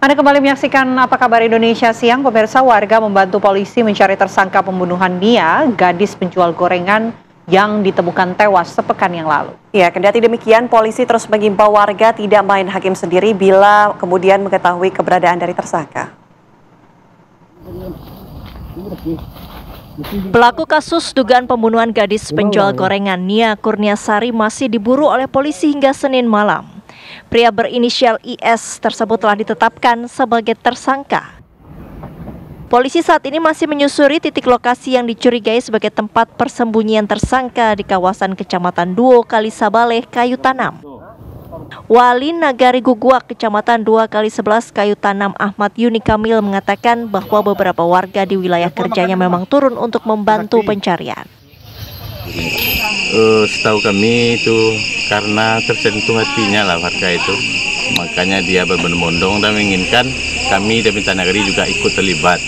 Anda kembali menyaksikan Apa Kabar Indonesia Siang. Pemirsa, warga membantu polisi mencari tersangka pembunuhan Nia, gadis penjual gorengan yang ditemukan tewas sepekan yang lalu. Ya, kendati demikian, polisi terus mengimbau warga tidak main hakim sendiri bila kemudian mengetahui keberadaan dari tersangka. Pelaku kasus dugaan pembunuhan gadis penjual gorengan Nia Kurniasari masih diburu oleh polisi hingga Senin malam. Pria berinisial IS tersebut telah ditetapkan sebagai tersangka. Polisi saat ini masih menyusuri titik lokasi yang dicurigai sebagai tempat persembunyian tersangka di kawasan Kecamatan Duo Kalisabaleh, Kayu Tanam. Wali Nagari Guguak, Kecamatan 2x11 Kayu Tanam, Ahmad Yuni Kamil mengatakan bahwa beberapa warga di wilayah kerjanya memang turun untuk membantu pencarian. Setahu kami itu karena tersentuh hatinya lah warga itu, makanya dia berbondong-bondong dan menginginkan kami dari Nagari juga ikut terlibat.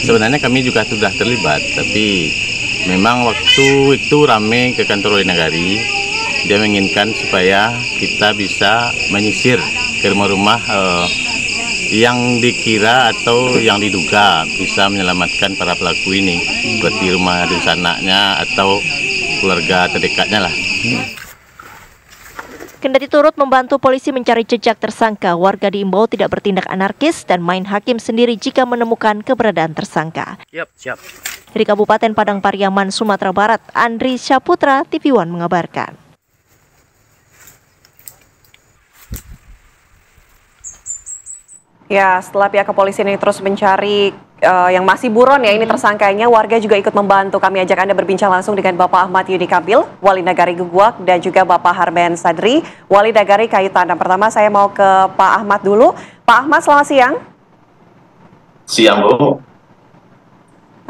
Sebenarnya kami juga sudah terlibat, tapi memang waktu itu ramai ke kantor Nagari. Dia menginginkan supaya kita bisa menyisir ke rumah-rumah yang dikira atau yang diduga bisa menyelamatkan para pelaku ini, seperti rumah adik anaknya atau keluarga terdekatnya lah. Kendati turut membantu polisi mencari jejak tersangka, warga diimbau tidak bertindak anarkis dan main hakim sendiri jika menemukan keberadaan tersangka. Siap. Dari Kabupaten Padang Pariaman, Sumatera Barat, Andri Syaputra, TV One mengabarkan. Ya, setelah pihak kepolisian ini terus mencari yang masih buron ya, ini tersangkanya, warga juga ikut membantu. Kami ajak Anda berbincang langsung dengan Bapak Ahmad Yuni Kamil, Wali Nagari Guguak, dan juga Bapak Harben Sadri, Wali Nagari Kayu Tanam. Pertama saya mau ke Pak Ahmad dulu. Pak Ahmad, selamat siang. Siang, Bu.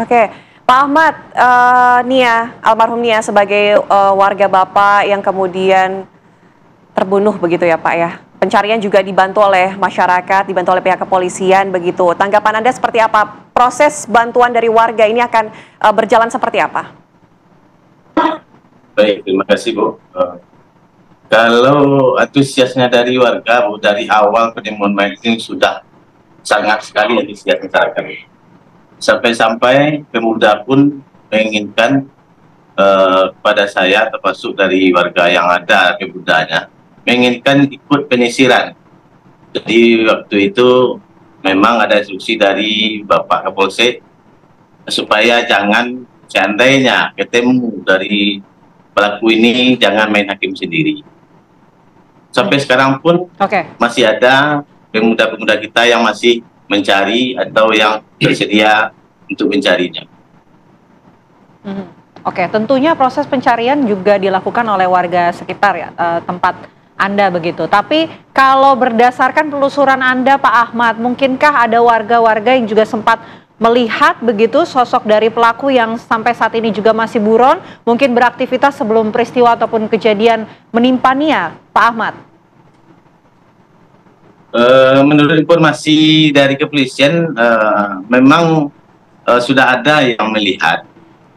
Oke, Pak Ahmad, Nia, almarhum Nia sebagai warga Bapak yang kemudian terbunuh begitu ya Pak ya. Pencarian juga dibantu oleh masyarakat, dibantu oleh pihak kepolisian begitu. Tanggapan Anda seperti apa? Proses bantuan dari warga ini akan berjalan seperti apa? Baik, terima kasih Bu. Kalau antusiasnya dari warga, Bu, dari awal penemuan mayat ini sudah sangat sekali antusias masyarakat. Sampai-sampai pemuda pun menginginkan kepada saya, termasuk dari warga yang ada pemudanya, menginginkan ikut penyisiran. Jadi waktu itu memang ada instruksi dari Bapak Kapolsek supaya jangan, seandainya ketemu dari pelaku ini, jangan main hakim sendiri. Sampai sekarang pun masih ada pemuda-pemuda kita yang masih mencari atau yang bersedia untuk mencarinya. Oke, tentunya proses pencarian juga dilakukan oleh warga sekitar ya, tempat Anda begitu. Tapi kalau berdasarkan penelusuran Anda, Pak Ahmad, mungkinkah ada warga-warga yang juga sempat melihat begitu sosok dari pelaku yang sampai saat ini juga masih buron, mungkin beraktivitas sebelum peristiwa ataupun kejadian menimpa Nia, Pak Ahmad? Menurut informasi dari kepolisian, memang sudah ada yang melihat.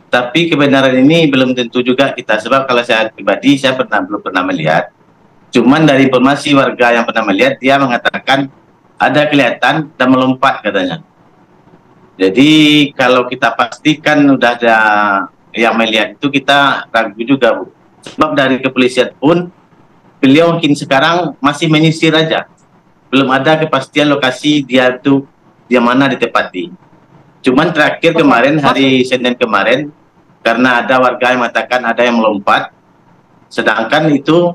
Tapi kebenaran ini belum tentu juga kita, sebab kalau saya pribadi, saya belum pernah melihat. Cuman dari informasi warga yang pernah melihat, dia mengatakan ada kelihatan dan melompat katanya. Jadi kalau kita pastikan udah ada yang melihat itu, kita ragu juga, Bu. Sebab dari kepolisian pun, beliau mungkin sekarang masih menyisir aja. Belum ada kepastian lokasi dia itu di mana ditempati. Cuman terakhir kemarin, hari Senin kemarin, karena ada warga yang mengatakan ada yang melompat, sedangkan itu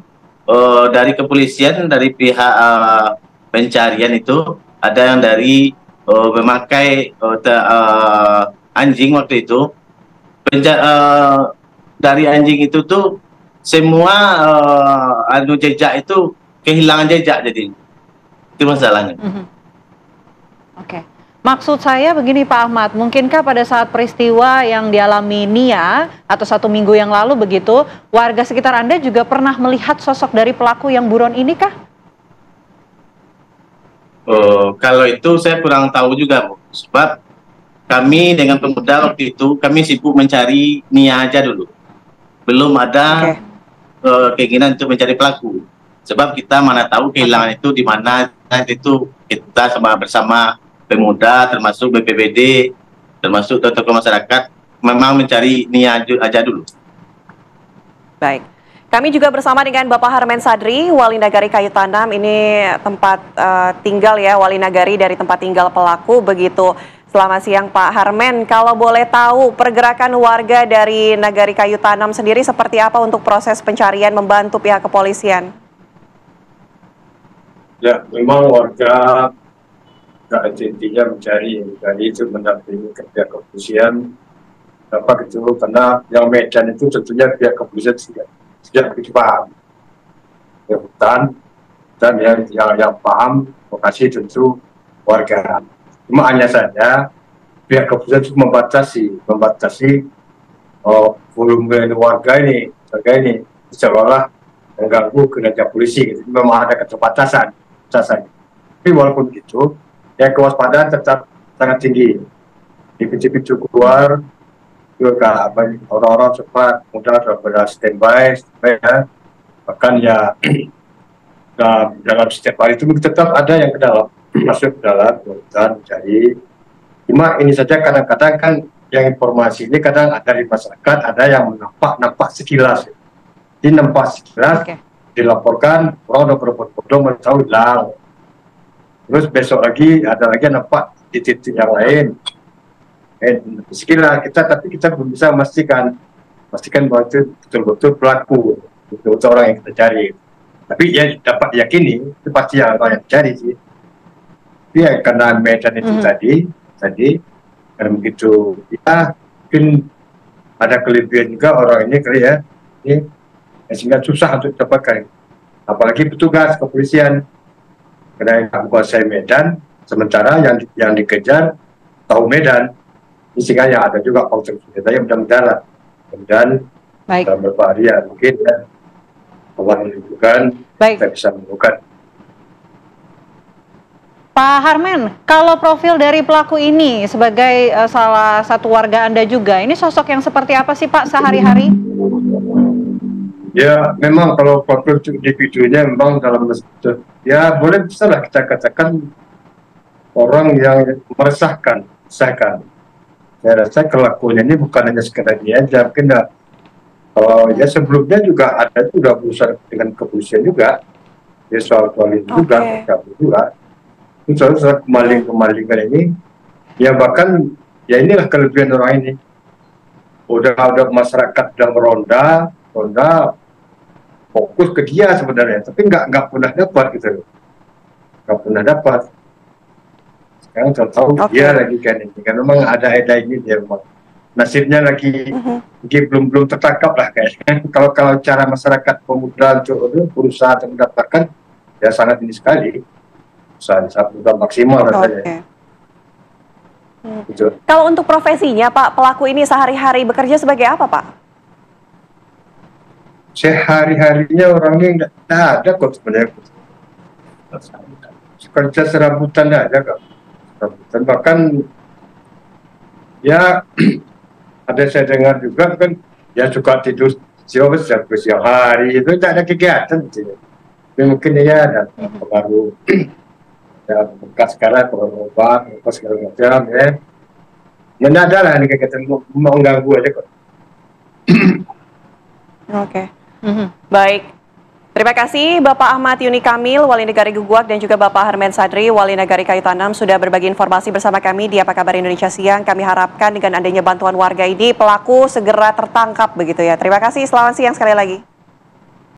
dari kepolisian, dari pihak pencarian itu ada yang dari memakai anjing waktu itu. Dari anjing itu tuh semua jejak itu kehilangan jejak, jadi itu masalahnya. Oke. Maksud saya begini Pak Ahmad, mungkinkah pada saat peristiwa yang dialami Nia atau 1 minggu yang lalu begitu, warga sekitar Anda juga pernah melihat sosok dari pelaku yang buron ini kah? Kalau itu saya kurang tahu juga, Bu. Sebab kami dengan pemuda waktu itu, kami sibuk mencari Nia aja dulu. Belum ada keinginan untuk mencari pelaku. Sebab kita mana tahu kehilangan itu di mana itu kita bersama pemuda, termasuk BPBD, termasuk tokoh masyarakat, memang mencari Nia aja dulu. Baik. Kami juga bersama dengan Bapak Harmen Sadri, Wali Nagari Kayu Tanam. Ini tempat tinggal ya, Wali Nagari dari tempat tinggal pelaku begitu. Selamat siang Pak Harmen. Kalau boleh tahu pergerakan warga dari Nagari Kayu Tanam sendiri seperti apa untuk proses pencarian membantu pihak kepolisian? Ya, memang warga intinya mencari itu mendampingi ke pihak kepolisian. Apa gitu, karena yang Medan itu tentunya pihak kepolisian tidak begitu paham ya, hutan dan yang paham lokasi tentu warga. Cuma hanya saja pihak kepolisian itu membatasi volume warga ini seolah mengganggu kinerja polisi gitu. Memang ada keterbatasan. Tapi walaupun gitu ya kewaspadaan tetap sangat tinggi. Di pintu keluar juga orang-orang cepat mudah sudah standby ya. Bahkan ya dalam setiap hari itu tetap ada yang masuk ke dalam hutan mencari. Cuma ini saja kadang-kadang kan yang informasi ini kadang ada di masyarakat, ada yang nampak sekilas. Ini nampak sekilas dilaporkan, orang udah berbondong-bondong mau tahu hilang. Terus besok lagi ada lagi yang nampak di titik yang lain. Sekilas tapi kita belum bisa memastikan bahwa itu betul-betul pelaku, betul-betul orang yang kita cari. Tapi ya dapat diyakini itu pasti orang yang dicari sih. Ya karena Medan itu tadi karena begitu ya mungkin ada kelebihan juga orang ini kali ya, ini sehingga susah untuk didapatkan. Apalagi petugas kepolisian karena yang menguasai Medan, sementara yang dikejar tahu Medan. Sehingga ya ada juga faktor senjata yang mudah-mudahan dalam beberapa hari ya mungkin ya kawan menunjukkan kita bisa menemukan. Pak Harmen, kalau profil dari pelaku ini sebagai salah satu warga Anda juga, ini sosok yang seperti apa sih Pak sehari-hari? Ya memang kalau profil individunya memang dalam ya boleh bisa lah kita katakan orang yang meresahkan. Saya rasa kelakuannya ini bukan hanya sekedar dia aja, mungkin kalau ya sebelumnya juga ada sudah berusaha dengan kepolisian juga, ya soal ini juga, itu soal kemalingan ini, ya bahkan ya inilah kelebihan orang ini, udah masyarakat udah meronda fokus ke dia sebenarnya, tapi nggak pernah dapat gitu, nggak pernah dapat. Sekarang tahu dia lagi kan ini, kan memang ada ini dia memang nasibnya lagi belum tertangkap lah kayaknya. Kalau cara masyarakat pemuda untuk berusaha untuk mendapatkan ya sangat ini sekali, usaha maksimal rasanya. Kalau untuk profesinya Pak, pelaku ini sehari-hari bekerja sebagai apa Pak? Sehari-harinya orangnya nggak ada kok sebenarnya. Kerja serabutan aja kok. Dan bahkan ya ada saya dengar juga kan ya suka tidur siang hari itu tidak ada kegiatan gitu. Tapi mungkin ya ada pengaruh ya bekas sekarang pengaruh obat segala macam ya. Mana ada lah ini kegiatan mengganggu aja kok. Baik. Terima kasih Bapak Ahmad Yuni Kamil, Wali Nagari Guguak, dan juga Bapak Harmen Sadri, Wali Nagari Kayu Tanam, sudah berbagi informasi bersama kami di Apa Kabar Indonesia Siang. Kami harapkan dengan adanya bantuan warga ini, pelaku segera tertangkap begitu ya. Terima kasih, selamat siang sekali lagi.